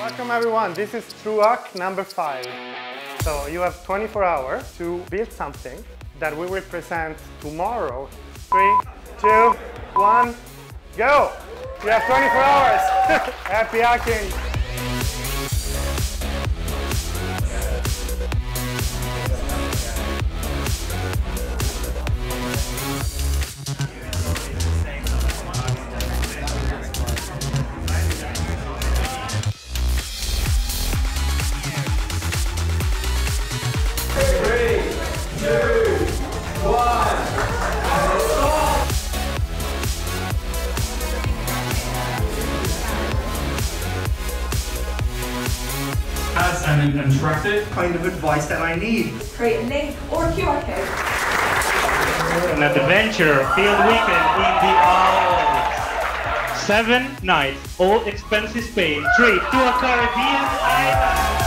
Welcome everyone, this is TrueHack number 5. So you have 24 hours to build something that we will present tomorrow. 3, 2, 1, go! You have 24 hours! Happy hacking! As an interactive kind of advice that I need. Create a link or a QR code. An adventure-filled weekend in the Isles. 7 nights, all expenses paid, trip to a Caribbean island.